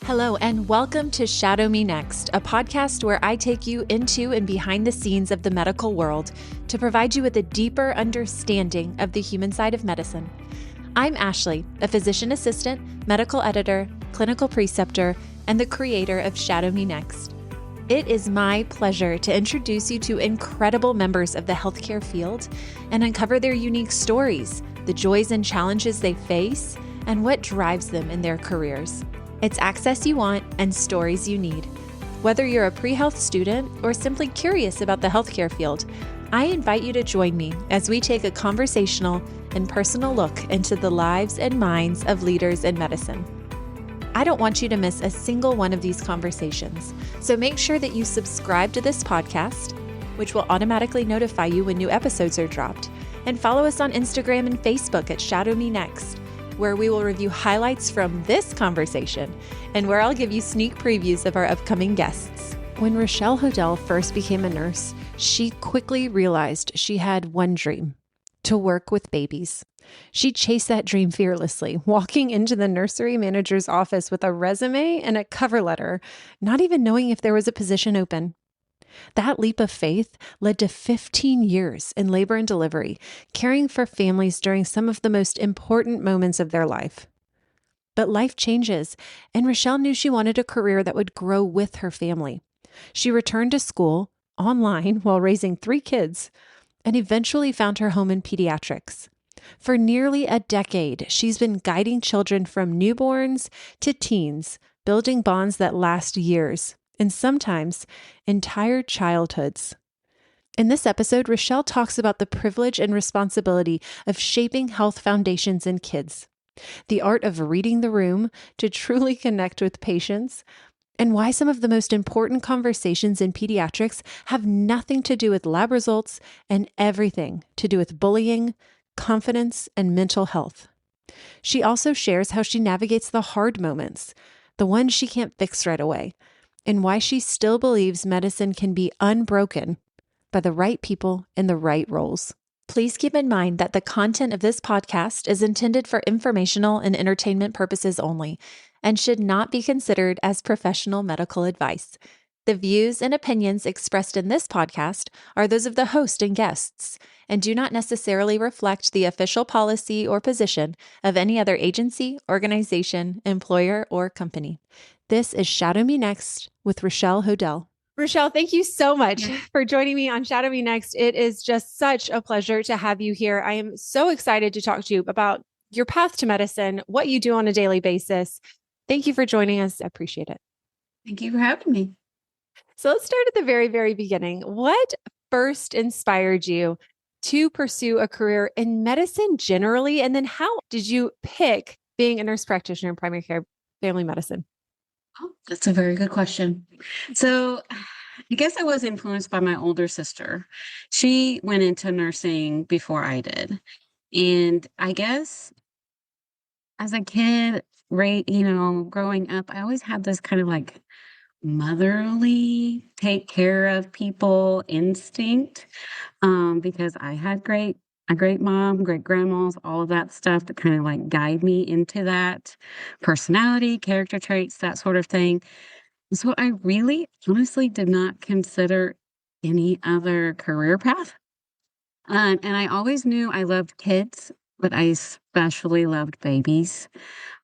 Hello, and welcome to Shadow Me Next, a podcast where I take you into and behind the scenes of the medical world to provide you with a deeper understanding of the human side of medicine. I'm Ashley, a physician assistant, medical editor, clinical preceptor, and the creator of Shadow Me Next. It is my pleasure to introduce you to incredible members of the healthcare field and uncover their unique stories, the joys and challenges they face, and what drives them in their careers. It's access you want and stories you need. Whether you're a pre-health student or simply curious about the healthcare field, I invite you to join me as we take a conversational and personal look into the lives and minds of leaders in medicine. I don't want you to miss a single one of these conversations, so make sure that you subscribe to this podcast, which will automatically notify you when new episodes are dropped, and follow us on Instagram and Facebook at Shadow Me Next, where we will review highlights from this conversation and where I'll give you sneak previews of our upcoming guests. When Rachelle Hodel first became a nurse, she quickly realized she had one dream: to work with babies. She chased that dream fearlessly, walking into the nursery manager's office with a resume and a cover letter, not even knowing if there was a position open. That leap of faith led to 15 years in labor and delivery, caring for families during some of the most important moments of their life. But life changes, and Rachelle knew she wanted a career that would grow with her family. She returned to school online while raising 3 kids and eventually found her home in pediatrics. For nearly a decade, she's been guiding children from newborns to teens, building bonds that last years, and sometimes entire childhoods. In this episode, Rachelle talks about the privilege and responsibility of shaping health foundations in kids, the art of reading the room to truly connect with patients, and why some of the most important conversations in pediatrics have nothing to do with lab results and everything to do with bullying, confidence, and mental health. She also shares how she navigates the hard moments, the ones she can't fix right away, and why she still believes medicine can be unbroken by the right people in the right roles. Please keep in mind that the content of this podcast is intended for informational and entertainment purposes only and should not be considered as professional medical advice. The views and opinions expressed in this podcast are those of the host and guests and do not necessarily reflect the official policy or position of any other agency, organization, employer, or company. This is Shadow Me Next with Rachelle Hodel. Rachelle, thank you so much for joining me on Shadow Me Next. It is just such a pleasure to have you here. I am so excited to talk to you about your path to medicine, what you do on a daily basis. Thank you for joining us. I appreciate it. Thank you for having me. So let's start at the very, very beginning. What first inspired you to pursue a career in medicine generally? And then how did you pick being a nurse practitioner in primary care family medicine? Oh, that's a very good question. So I guess I was influenced by my older sister. She went into nursing before I did. And I guess as a kid, right, growing up, I always had this kind of like motherly, take care of people instinct, because I had a great mom, great grandmas, all of that stuff to kind of like guide me into that personality, character traits, that sort of thing. So I really honestly did not consider any other career path. And I always knew I loved kids, but I especially loved babies.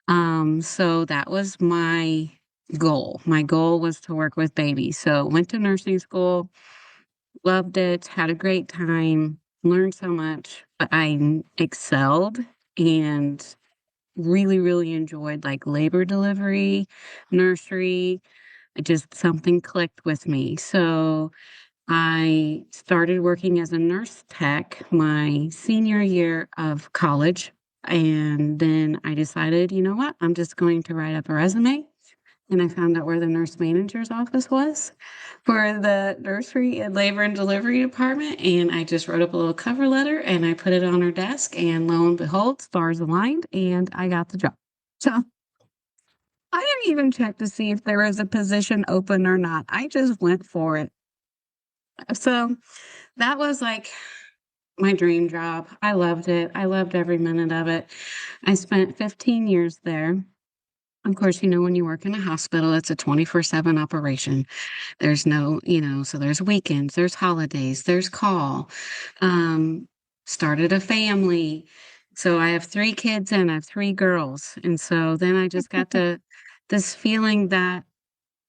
So that was my goal. My goal was to work with babies. So went to nursing school, loved it, had a great time, learned so much, but I excelled and really, really enjoyed like labor delivery, nursery. Something clicked with me. So I started working as a nurse tech my senior year of college. And then I decided, you know what? I'm just going to write up a resume. And I found out where the nurse manager's office was for the nursery and labor and delivery department. And I just wrote up a little cover letter and I put it on her desk. And lo and behold, stars aligned and I got the job. So I didn't even check to see if there was a position open or not. I just went for it. So that was like my dream job. I loved it. I loved every minute of it. I spent 15 years there. Of course, when you work in a hospital, it's a 24/7 operation. There's no, so there's weekends, there's holidays, there's call. Um, Started a family. So I have 3 kids and I have 3 girls. And so then I just got to this feeling that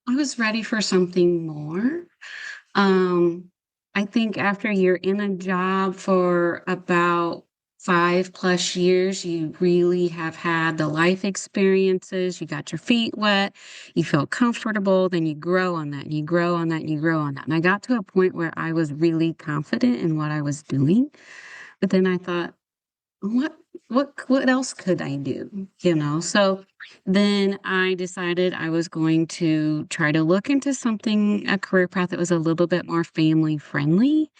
I was ready for something more. Um, I think after you're in a job for about 5+ years, you really have had the life experiences, you got your feet wet, you feel comfortable, then you grow on that, and you grow on that, and you grow on that. And I got to a point where I was really confident in what I was doing, but then I thought, what what else could I do? So then I decided I was going to try to look into a career path that was a little bit more family friendly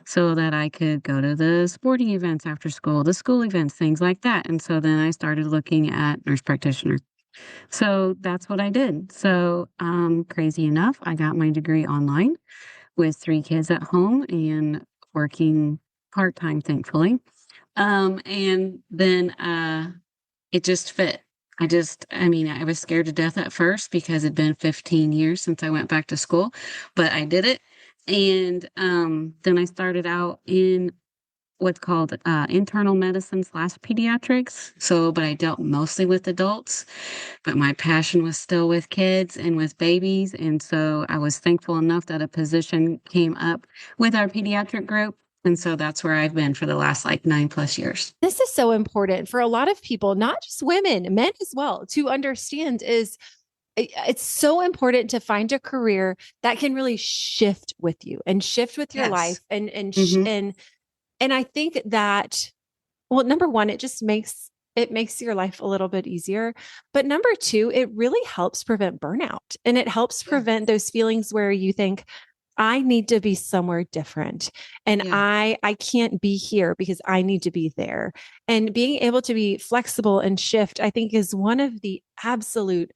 so that I could go to the sporting events after school, the school events, things like that. And so then I started looking at nurse practitioner. So that's what I did. So crazy enough, I got my degree online with 3 kids at home and working part-time, thankfully. And then, it just fit. I mean, I was scared to death at first because it'd been 15 years since I went back to school, but I did it. And, then I started out in what's called, internal medicine/pediatrics. So, but I dealt mostly with adults, but my passion was still with kids and with babies. And so I was thankful enough that a position came up with our pediatric group. And so that's where I've been for the last like 9+ years. This is so important for a lot of people, not just women, men as well, to understand is it's so important to find a career that can really shift with you and shift with your life Yes. and Mhm. and I think that, well, number one, it makes your life a little bit easier. But number two, it really helps prevent burnout, and it helps Yeah. prevent those feelings where you think, I need to be somewhere different, and Yeah. I can't be here because I need to be there. And being able to be flexible and shift, I think, is one of the absolute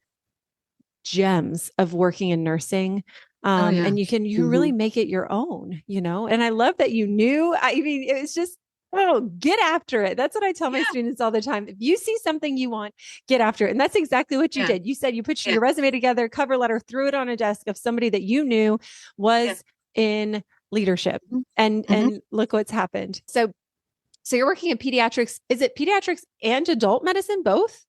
gems of working in nursing. Oh, yeah. And you really Mhm. make it your own. And I love that you knew. I mean, it was just, oh, get after it. That's what I tell my Yeah. students all the time. If you see something you want, get after it. And that's exactly what you Yeah. did. You said you put Yeah. your resume together, cover letter, threw it on a desk of somebody that you knew Yeah. was in leadership. Mhm. And Mhm. look what's happened. So you're working in pediatrics. Is it pediatrics and adult medicine both?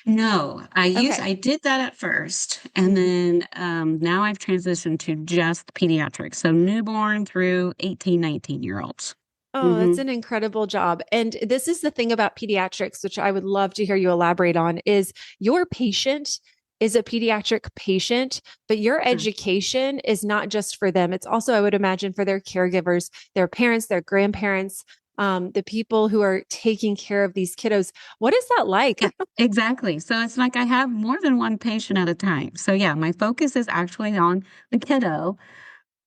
No, Okay. I did that at first, and Mhm. then, now I've transitioned to just pediatrics, so newborn through 18, 19-year-olds. Oh, that's Mhm. an incredible job. And this is the thing about pediatrics, which I would love to hear you elaborate on, is your patient is a pediatric patient, but your Sure. education is not just for them. It's also, I would imagine, for their caregivers, their parents, their grandparents, the people who are taking care of these kiddos. What is that like? Yeah, exactly. So it's like I have more than one patient at a time. So yeah, my focus is actually on the kiddo,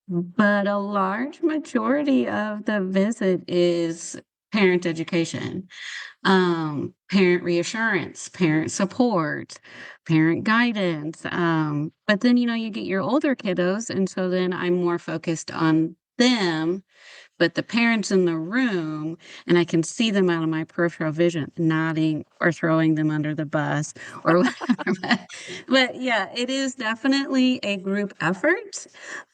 but a large majority of the visit is parent education, parent reassurance, parent support, parent guidance. But then, you get your older kiddos, and so then I'm more focused on them, but the parents in the room, and I can see them out of my peripheral vision, nodding or throwing them under the bus or whatever. But yeah, it is definitely a group effort.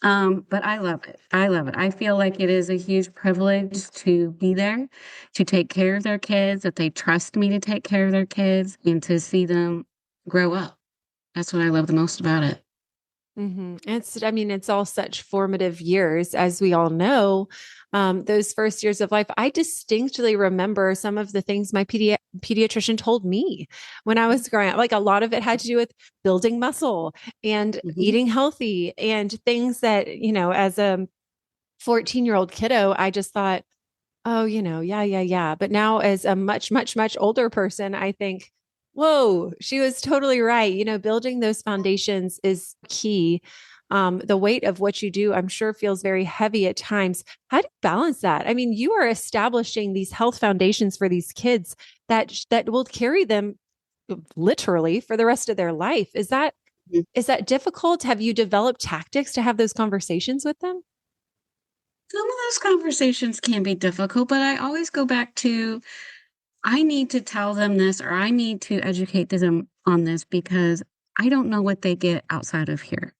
But I love it. I love it. I feel like it is a huge privilege to be there, to take care of their kids, that they trust me to take care of their kids, and to see them grow up. That's what I love the most about it. I mean, it's all such formative years, as we all know. Those first years of life, I distinctly remember some of the things my pediatrician told me when I was growing up. Like a lot of it had to do with building muscle and Mhm. eating healthy and things that, as a 14-year-old kiddo, I just thought, oh, yeah, yeah, yeah. But now, as a much, much, much older person, I think, whoa, she was totally right. Building those foundations is key. The weight of what you do, I'm sure, feels very heavy at times. How do you balance that? I mean, you are establishing these health foundations for these kids that will carry them literally for the rest of their life. Is that difficult? Have you developed tactics to have those conversations with them? Some of those conversations can be difficult, but I always go back to I need to tell them this, or I need to educate them on this because I don't know what they get outside of here.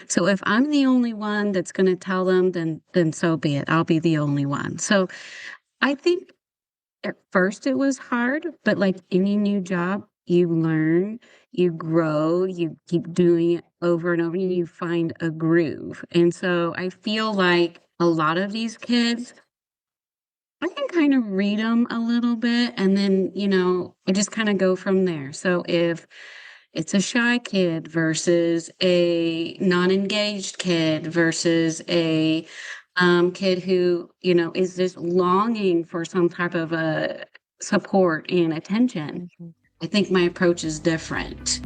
So if I'm the only one that's going to tell them, then so be it. I'll be the only one. So I think at first it was hard, but like any new job, you learn, you grow, you keep doing it over and over, and you find a groove. And so I feel like a lot of these kids, I can kind of read them a little bit, and then, I just kind of go from there. So if it's a shy kid versus a non-engaged kid versus a kid who, is just longing for some type of a support and attention, Mhm. I think my approach is different.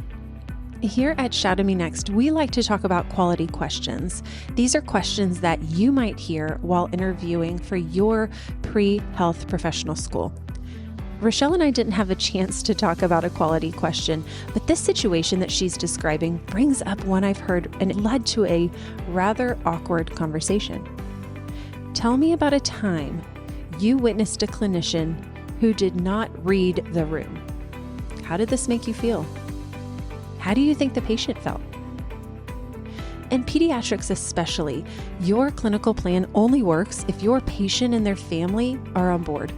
Here at Shadow Me Next, we like to talk about quality questions. These are questions that you might hear while interviewing for your pre-health professional school. Rachelle and I didn't have a chance to talk about a quality question, but this situation that she's describing brings up one I've heard, and it led to a rather awkward conversation. Tell me about a time you witnessed a clinician who did not read the room. How did this make you feel? How do you think the patient felt? In pediatrics especially, your clinical plan only works if your patient and their family are on board.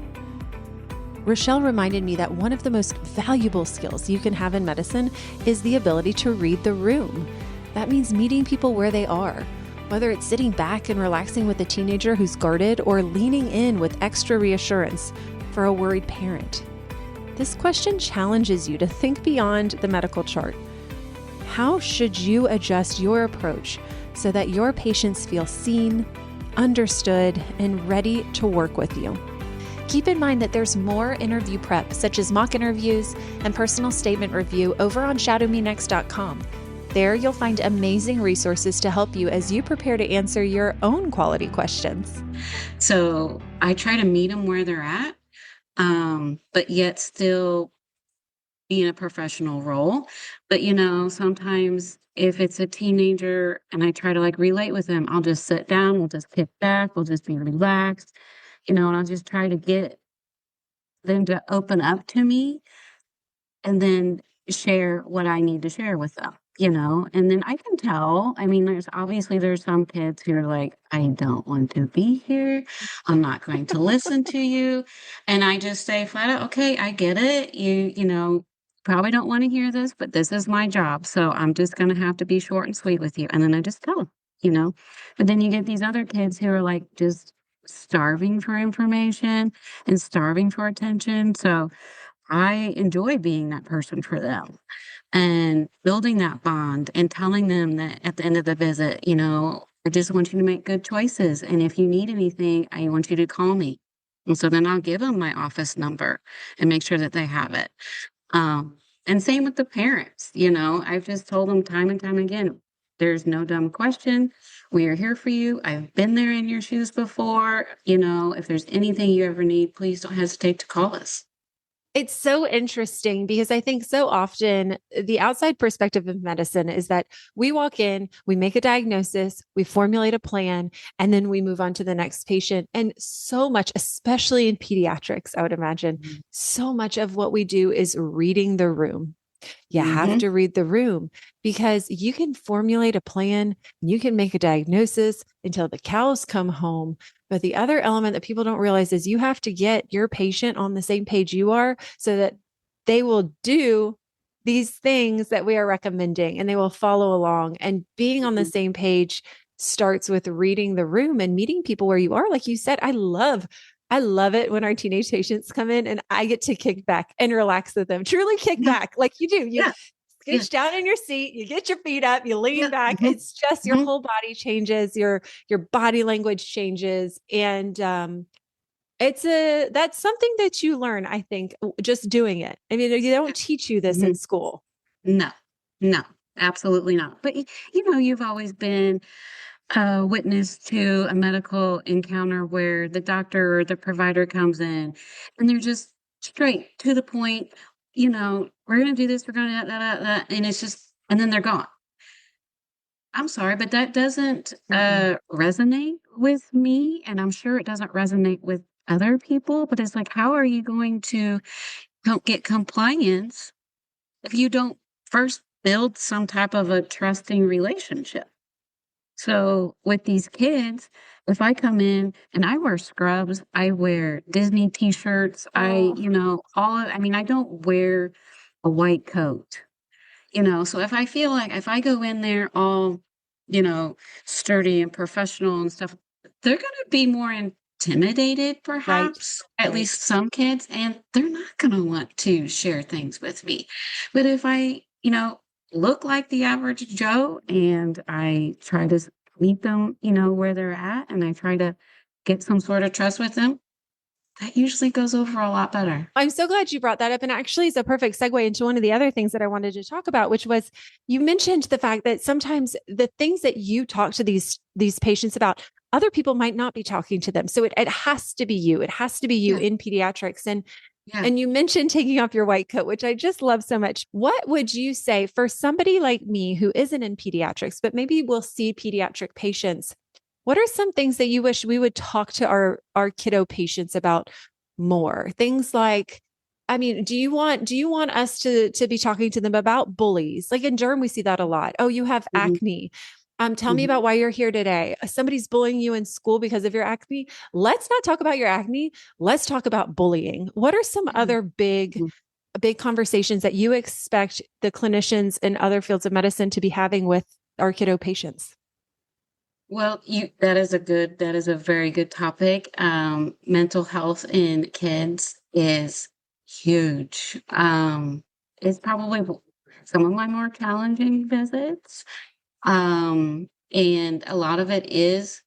Rachelle reminded me that one of the most valuable skills you can have in medicine is the ability to read the room. That means meeting people where they are, whether it's sitting back and relaxing with a teenager who's guarded or leaning in with extra reassurance for a worried parent. This question challenges you to think beyond the medical chart. How should you adjust your approach so that your patients feel seen, understood, and ready to work with you? Keep in mind that there's more interview prep, such as mock interviews and personal statement review, over on shadowmenext.com. There you'll find amazing resources to help you as you prepare to answer your own quality questions. So I try to meet them where they're at, but yet still be in a professional role. But, sometimes if it's a teenager and I try to like relate with them, I'll just sit down, we'll just kick back, we'll just be relaxed, and I'll just try to get them to open up to me and then share what I need to share with them, and then I can tell. I mean, there's some kids who are like, I don't want to be here. I'm not going to listen to you. And I just say flat out, okay, I get it. You probably don't want to hear this, but this is my job. So I'm just going to have to be short and sweet with you. And then I just tell them, but then you get these other kids who are like just starving for information and starving for attention. So I enjoy being that person for them and building that bond and telling them that at the end of the visit, I just want you to make good choices. And if you need anything, I want you to call me. And so then I'll give them my office number and make sure that they have it. And same with the parents, I've just told them time and time again, there's no dumb question. We are here for you. I've been there in your shoes before. If there's anything you ever need, please don't hesitate to call us. It's so interesting because I think so often the outside perspective of medicine is that we walk in, we make a diagnosis, we formulate a plan, and then we move on to the next patient. And so much, especially in pediatrics, I would imagine, so much of what we do is reading the room. You have Mhm. to read the room because you can formulate a plan, you can make a diagnosis until the cows come home. But the other element that people don't realize is you have to get your patient on the same page you are so that they will do these things that we are recommending and they will follow along. And being on the Mhm. same page starts with reading the room and meeting people where you are. Like you said, I love it when our teenage patients come in and I get to kick back and relax with them. Truly kick Yeah, back like you do. You yeah, yeah, scooch down in your seat, you get your feet up, you lean yeah. back. Mhm. It's just your Mhm. whole body changes, your body language changes. And that's something that you learn, I think, just doing it. I mean, they don't teach you this in Mhm. school. No, no, absolutely not. But you've always been a witness to a medical encounter where the doctor or the provider comes in and they're just straight to the point, we're going to do this, we're going to, and it's just, and then they're gone. I'm sorry, but that doesn't Mm-mm. resonate with me. And I'm sure it doesn't resonate with other people, but it's like, how are you going to help get compliance if you don't first build some type of a trusting relationship? So with these kids, if I come in and I wear scrubs, I wear Disney t-shirts, Oh, I mean, I don't wear a white coat. So if I feel like if I go in there all, you know, sturdy and professional and stuff, they're going to be more intimidated, right, perhaps, at right. least some kids, and they're not going to want to share things with me. But if I, look like the average Joe and I try to meet them, where they're at, and I try to get some sort of trust with them, that usually goes over a lot better. I'm so glad you brought that up. And actually, it's a perfect segue into one of the other things that I wanted to talk about, which was you mentioned the fact that sometimes the things that you talk to these patients about, other people might not be talking to them. So it has to be you. It has to be you Yeah, in pediatrics. yeah. And you mentioned taking off your white coat, which I just love so much. What would you say for somebody like me who isn't in pediatrics, but maybe will see pediatric patients? What are some things that you wish we would talk to our kiddo patients about more? Things like, I mean, do you want us to be talking to them about bullies? Like in germ, we see that a lot. Oh, you have Mhm, acne. Tell me mhm, about why you're here today. Somebody's bullying you in school because of your acne. Let's not talk about your acne. Let's talk about bullying. What are some mhm, other mhm. big conversations that you expect the clinicians in other fields of medicine to be having with our kiddo patients? Well, that is a very good topic. Mental health in kids is huge. It's probably some of my more challenging visits. And a lot of it is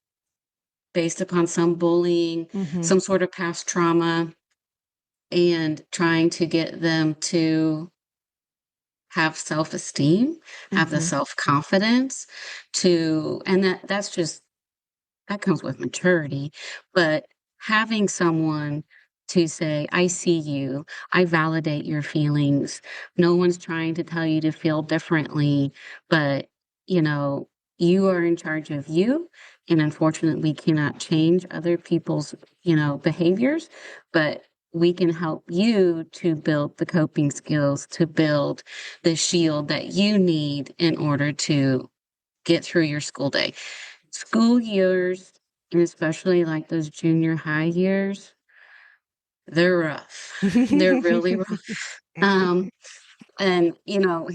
based upon some bullying, Mm-hmm. some sort of past trauma, and trying to get them to have self-esteem, have the Mm-hmm. self-confidence and that's just that comes with maturity, but having someone to say, "I see you. I validate your feelings. No one's trying to tell you to feel differently, but, you know, you are in charge of you, and unfortunately, we cannot change other people's, behaviors, but we can help you to build the coping skills, to build the shield that you need in order to get through your school day." School years, and especially like those junior high years, they're rough. They're really rough. And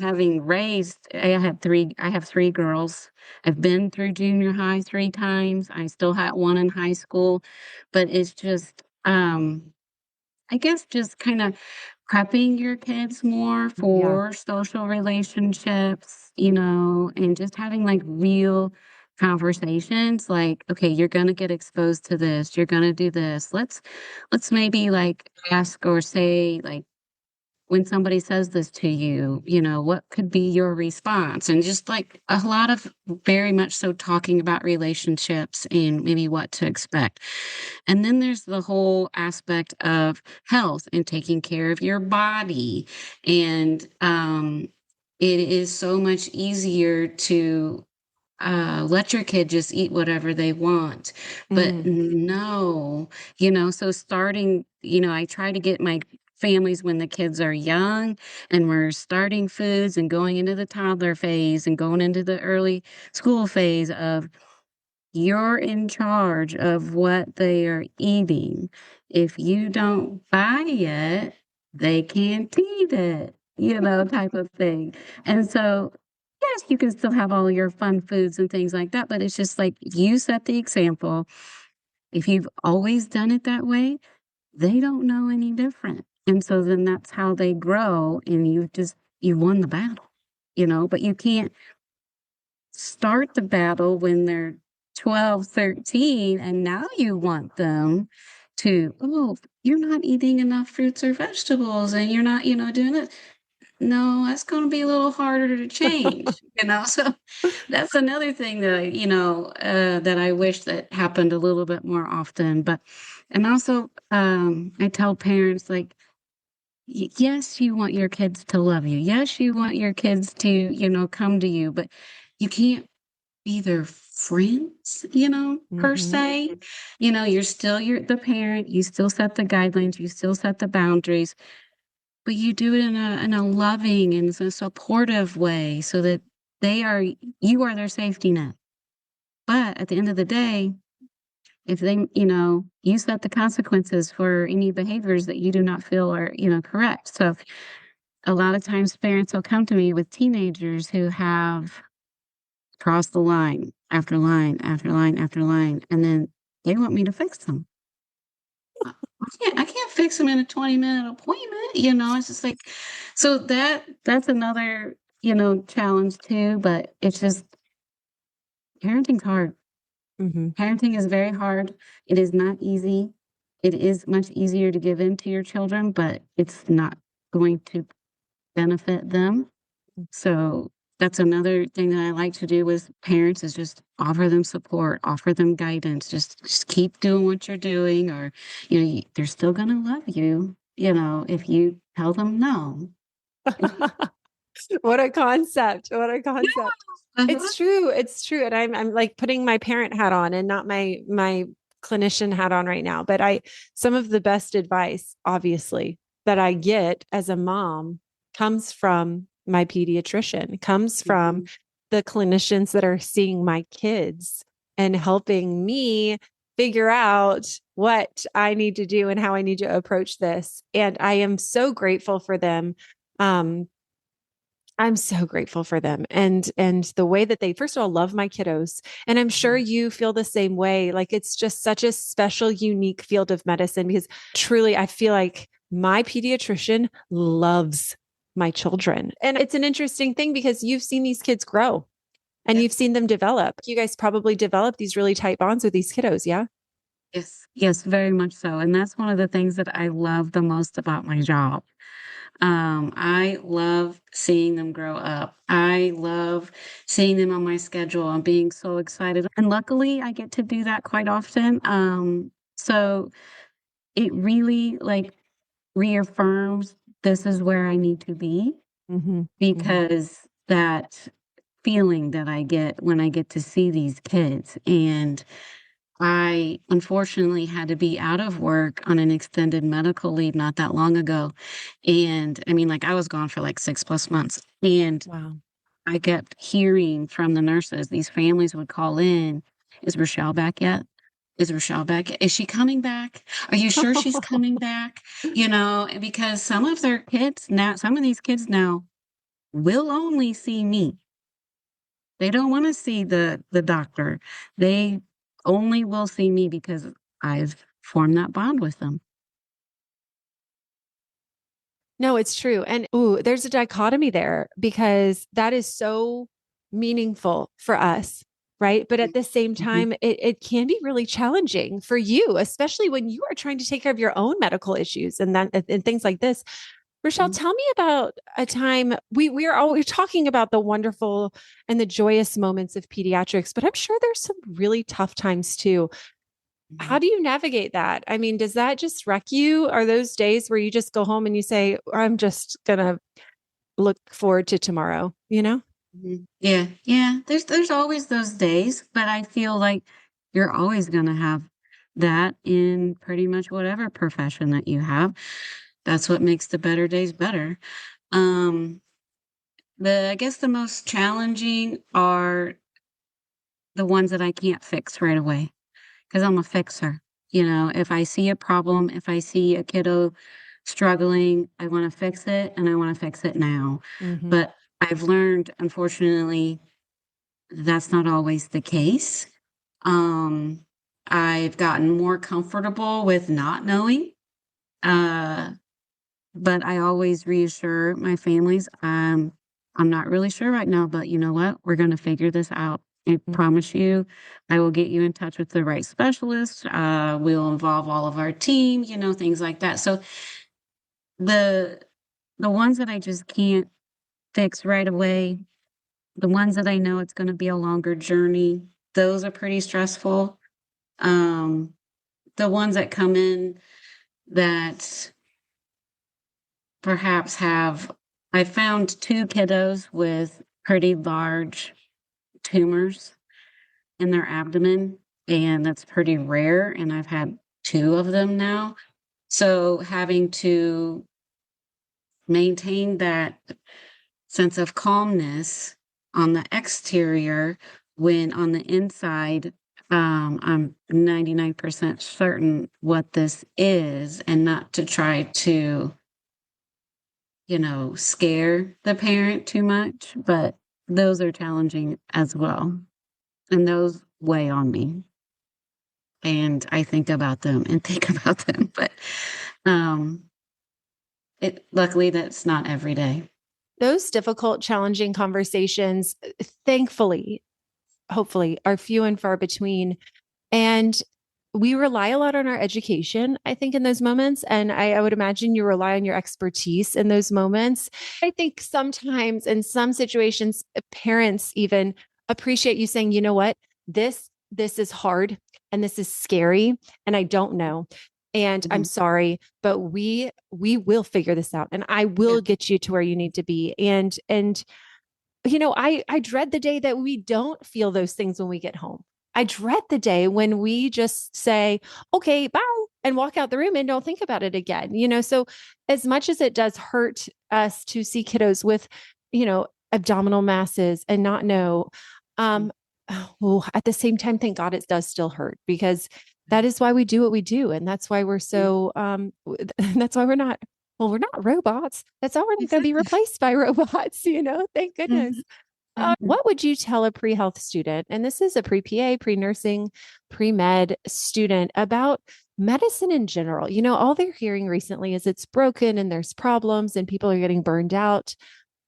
having raised, I have 3 girls. I've been through junior high 3 times. I still had one in high school, but it's just, I guess just kinda prepping your kids more Yeah. for social relationships, and just having, like, real conversations, like, "Okay, you're gonna get exposed to this, you're gonna do this. Let's maybe, like, ask or say, like, when somebody says this to you, what could be your response?" And just, like, a lot of very much so talking about relationships and maybe what to expect. And then there's the whole aspect of health and taking care of your body. And it is so much easier to let your kid just eat whatever they want. But Mm. no, so starting, I try to get my families when the kids are young and we're starting foods and going into the toddler phase and going into the early school phase of you're in charge of what they are eating. If you don't buy it, they can't eat it, type of thing. And so, yes, you can still have all your fun foods and things like that, but it's just like you set the example. If you've always done it that way, they don't know any different. And so then that's how they grow and you won the battle, but you can't start the battle when they're 12, 13, and now you want them to, "Oh, you're not eating enough fruits or vegetables, and you're not, doing it." No, that's gonna be a little harder to change, So that's another thing that that I wish that happened a little bit more often, but and also, I tell parents, like, yes, you want your kids to love you. Yes, you want your kids to, come to you, but you can't be their friends, per se. You're still the parent, you still set the guidelines, you still set the boundaries, but you do it in a loving and a supportive way so that you are their safety net. But at the end of the day, if they, you set the consequences for any behaviors that you do not feel are, correct. So a lot of times parents will come to me with teenagers who have crossed the line after line after line after line, and then they want me to fix them. I can't fix them in a 20-minute appointment. It's just like, so that's another, challenge too, but it's just parenting's hard. Parenting is very hard. It is not easy. It is much easier to give in to your children, but it's not going to benefit them. So that's another thing that I like to do with parents is just offer them support, offer them guidance, just keep doing what you're doing, or, they're still going to love you, if you tell them no. What a concept. What a concept. Uh-huh. It's true. It's true. And I'm like putting my parent hat on and not my clinician hat on right now. But some of the best advice, obviously, that I get as a mom comes from my pediatrician, comes from the clinicians that are seeing my kids and helping me figure out what I need to do and how I need to approach this. And I am so grateful for them. I'm so grateful for them and the way that they first of all love my kiddos. And I'm sure you feel the same way. Like it's just such a special, unique field of medicine because truly I feel like my pediatrician loves my children. And it's an interesting thing because you've seen these kids grow and you've seen them develop. You guys probably develop these really tight bonds with these kiddos, yeah? Yes, yes, very much so. And that's one of the things that I love the most about my job. I love seeing them grow up. I love seeing them on my schedule. I'm being so excited. And luckily I get to do that quite often. So it really like reaffirms this is where I need to be because that feeling that I get when I get to see these kids. And I unfortunately had to be out of work on an extended medical leave not that long ago. And I mean, like I was gone for like 6+ months. And Wow. I kept hearing from the nurses, these families would call in, is Rachelle back yet? Is Rachelle back yet? Is she coming back? Are you sure she's coming back? Because some of these kids now will only see me. They don't want to see the doctor. They only will see me because I've formed that bond with them. No, it's true. And there's a dichotomy there because that is so meaningful for us, right? But at the same time, it can be really challenging for you, especially when you are trying to take care of your own medical issues and things like this. Rachelle, tell me about a time we're talking about the wonderful and the joyous moments of pediatrics, but I'm sure there's some really tough times too. How do you navigate that? I mean, does that just wreck you? Are those days where you just go home and you say, I'm just gonna look forward to tomorrow, you know? Yeah, yeah. There's always those days, but I feel like you're always gonna have that in pretty much whatever profession that you have. That's what makes the better days better. Um, I guess the most challenging are the ones that I can't fix right away because I'm a fixer. If I see a problem, if I see a kiddo struggling, I want to fix it and I want to fix it now. But I've learned, unfortunately, that's not always the case. Um, I've gotten more comfortable with not knowing. Uh, but I always reassure my families, I'm not really sure right now, but you know what? We're going to figure this out. I promise you, I will get you in touch with the right specialist. We'll involve all of our team, things like that. So the ones that I just can't fix right away, the ones that I know it's going to be a longer journey, those are pretty stressful. Um, the ones that come in that perhaps I found two kiddos with pretty large tumors in their abdomen, and that's pretty rare. And I've had 2 of them now. So having to maintain that sense of calmness on the exterior when on the inside, I'm 99% certain what this is, and not to try to, scare the parent too much, but those are challenging as well. And those weigh on me. And I think about them and think about them, but luckily that's not every day. Those difficult, challenging conversations, thankfully, hopefully, are few and far between. And we rely a lot on our education, I think, in those moments. And I would imagine you rely on your expertise in those moments. I think sometimes in some situations, parents even appreciate you saying, you know what, this is hard and this is scary and I don't know. And I'm sorry, but we will figure this out and I will get you to where you need to be. And I dread the day that we don't feel those things when we get home. I dread the day when we just say, okay, bye, and walk out the room and don't think about it again. So as much as it does hurt us to see kiddos with, abdominal masses and not know, at the same time, thank God it does still hurt, because that is why we do what we do. And that's why we're so, that's why we're not robots. That's already going to be replaced by robots, thank goodness. What would you tell a pre-health student, and this is a pre-PA, pre-nursing, pre-med student, about medicine in general? All they're hearing recently is it's broken and there's problems and people are getting burned out.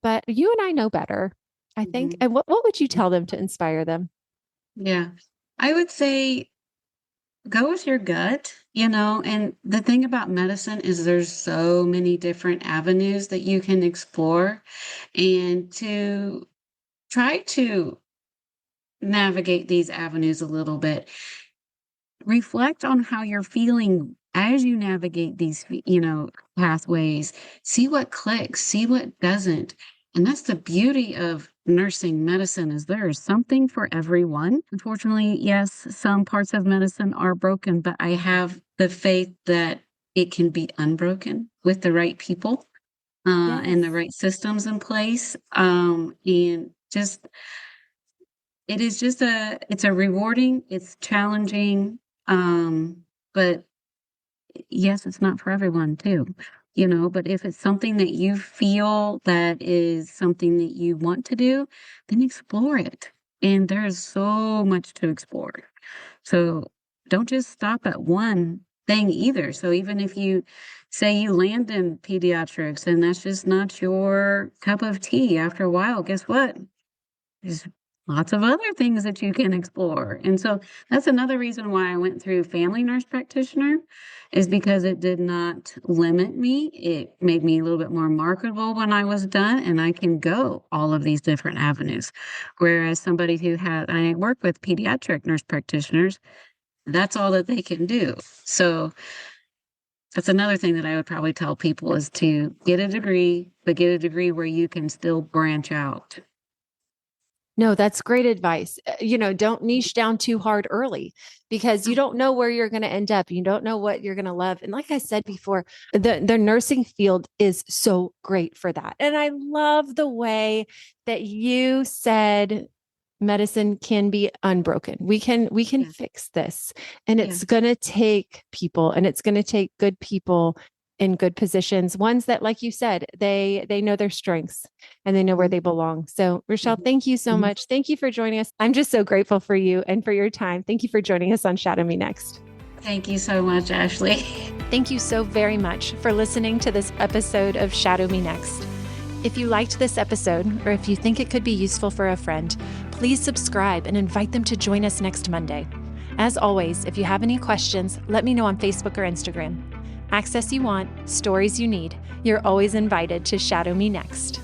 But you and I know better, I think. And what would you tell them to inspire them? Yeah, I would say go with your gut, and the thing about medicine is there's so many different avenues that you can explore, and to try to navigate these avenues a little bit. Reflect on how you're feeling as you navigate these, pathways. See what clicks, see what doesn't. And that's the beauty of nursing medicine, is there is something for everyone. Unfortunately, yes, some parts of medicine are broken, but I have the faith that it can be unbroken with the right people and the right systems in place. And just, it's a rewarding, it's challenging, but yes, it's not for everyone too, but if it's something that you feel that is something that you want to do, then explore it. And there's so much to explore. So don't just stop at one thing either. So even if you say you land in pediatrics and that's just not your cup of tea, after a while, guess what? There's lots of other things that you can explore. And so that's another reason why I went through family nurse practitioner, is because it did not limit me. It made me a little bit more marketable when I was done, and I can go all of these different avenues. Whereas somebody I work with pediatric nurse practitioners, that's all that they can do. So that's another thing that I would probably tell people, is to get a degree, but get a degree where you can still branch out. No, that's great advice. Don't niche down too hard early, because you don't know where you're going to end up. You don't know what you're going to love. And like I said before, the nursing field is so great for that. And I love the way that you said medicine can be unbroken. We can fix this, and it's going to take people, and it's going to take good people in good positions, ones that, like you said, they know their strengths and they know where they belong. So Rachelle, thank you so much. Thank you for joining us. I'm just so grateful for you and for your time. Thank you for joining us on Shadow Me Next. Thank you so much, Ashley. Thank you so very much for listening to this episode of Shadow Me Next. If you liked this episode, or if you think it could be useful for a friend, please subscribe and invite them to join us next Monday. As always, if you have any questions, let me know on Facebook or Instagram. Access you want, stories you need. You're always invited to Shadow Me Next.